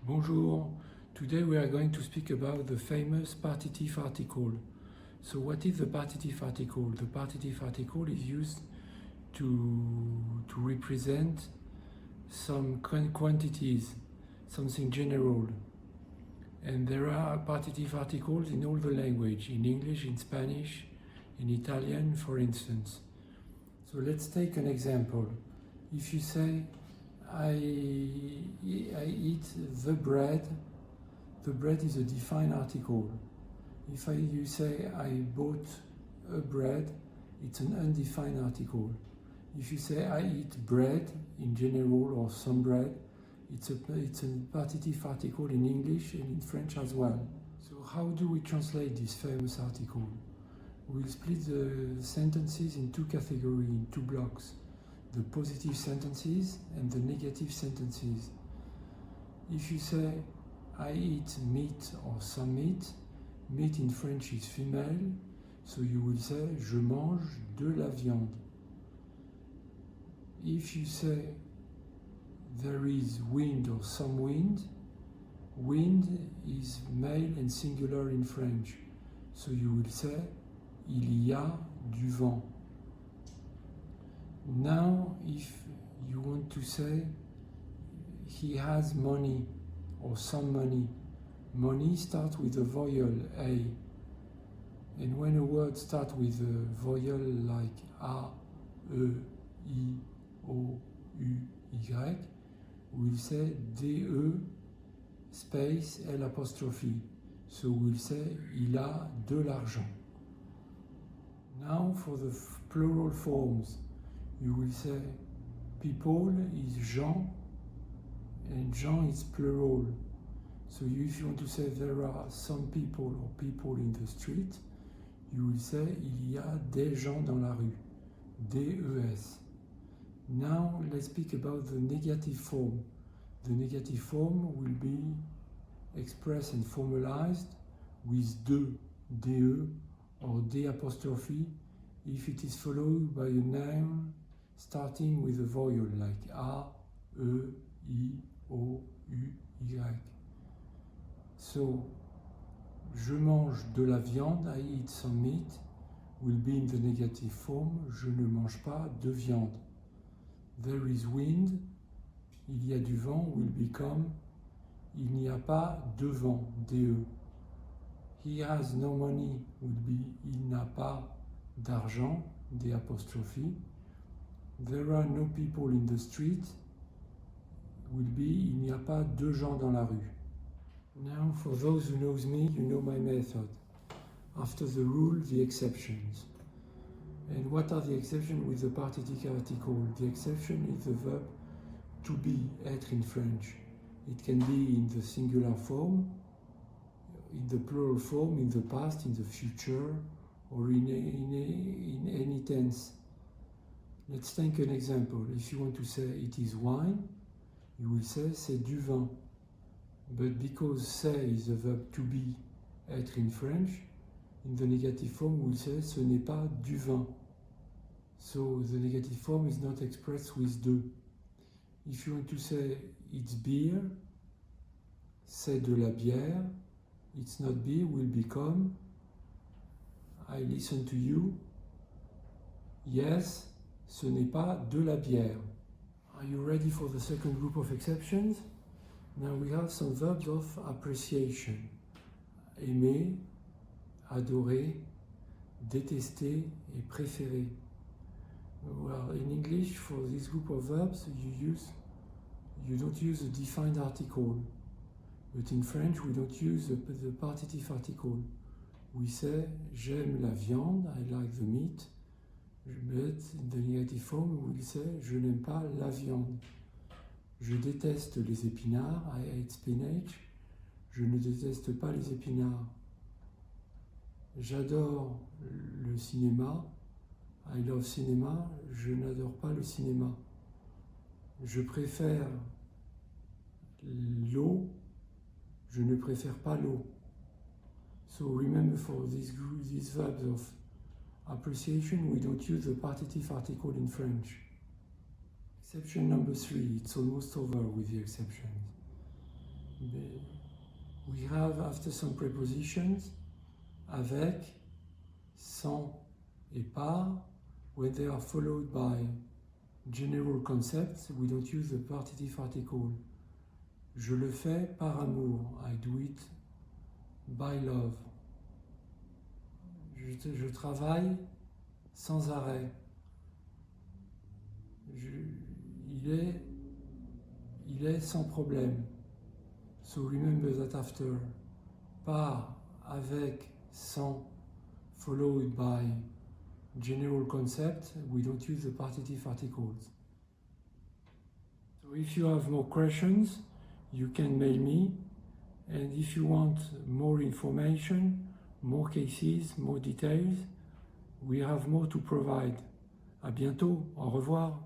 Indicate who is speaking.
Speaker 1: Bonjour. Today we are going to speak about the famous partitive article. So what is the partitive article? The partitive article is used to represent some quantities, something general. And there are partitive articles in all the language, in English, in Spanish, in Italian, for instance. So let's take an example. If you say, I eat the bread is a defined article. If you say, I bought a bread, it's an undefined article. If you say, I eat bread in general or some bread, it's a partitive article in English and in French as well. So how do we translate this famous article? We'll split the sentences in two categories, in two blocks. The positive sentences and the negative sentences. If you say, I eat meat or some meat, meat in French is female, so you will say, je mange de la viande. If you say, there is wind or some wind, wind is male and singular in French, so you will say, il y a du vent. Now, if you want to say, he has money or some money, money starts with a vowel A. And when a word starts with a vowel like A, E, I, O, U, Y, we'll say DE space L apostrophe. So we'll say, il a de l'argent. Now for the plural forms, you will say, people is Jean, and Jean is plural. So if you want to say there are some people or people in the street, you will say, il y a des gens dans la rue, DES. Now let's speak about the negative form. The negative form will be expressed and formalized with DE, or D apostrophe, if it is followed by a name starting with a vowel like A, E, I, O, U, Y. So, je mange de la viande, I eat some meat, will be in the negative form, je ne mange pas de viande. There is wind, il y a du vent, will become, il n'y a pas de vent, DE. He has no money, would be, il n'a pas d'argent, D apostrophe. There are no people in the street, will be, il n'y a pas de gens dans la rue. Now, for those who knows me, you know my method. After the rule, the exceptions. And what are the exceptions with the partitive article? The exception is the verb to be, être in French. It can be in the singular form, in the plural form, in the past, in the future, or in any tense. Let's take an example. If you want to say it is wine, you will say c'est du vin. But because say is the verb to be, être in French, in the negative form we'll say ce n'est pas du vin. So the negative form is not expressed with de. If you want to say it's beer, c'est de la bière, it's not beer will become I listen to you, yes, ce n'est pas de la bière. Are you ready for the second group of exceptions? Now we have some verbs of appreciation. Aimer, adorer, détester et préférer. Well, in English, for this group of verbs, you don't use a defined article. But in French, we don't use the partitive article. We say, j'aime la viande, I like the meat. But in the negative form, we say, je n'aime pas la viande. Je déteste les épinards, I hate spinach. Je ne déteste pas les épinards. J'adore le cinéma, I love cinema. Je n'adore pas le cinéma. Je préfère l'eau, je ne préfère pas l'eau. So remember, for these verbs of appreciation, we don't use the partitive article in French. Exception number 3, it's almost over with the exceptions. We have, after some prepositions, avec, sans et par. When they are followed by general concepts, we don't use the partitive article. Je le fais par amour. I do it by love. Je travaille sans arrêt. Il est sans problème. So remember that after par, avec, sans, followed by general concept, we don't use the partitive articles. So if you have more questions, you can mail me. And if you want more information, more cases, more details, we have more to provide. À bientôt, au revoir.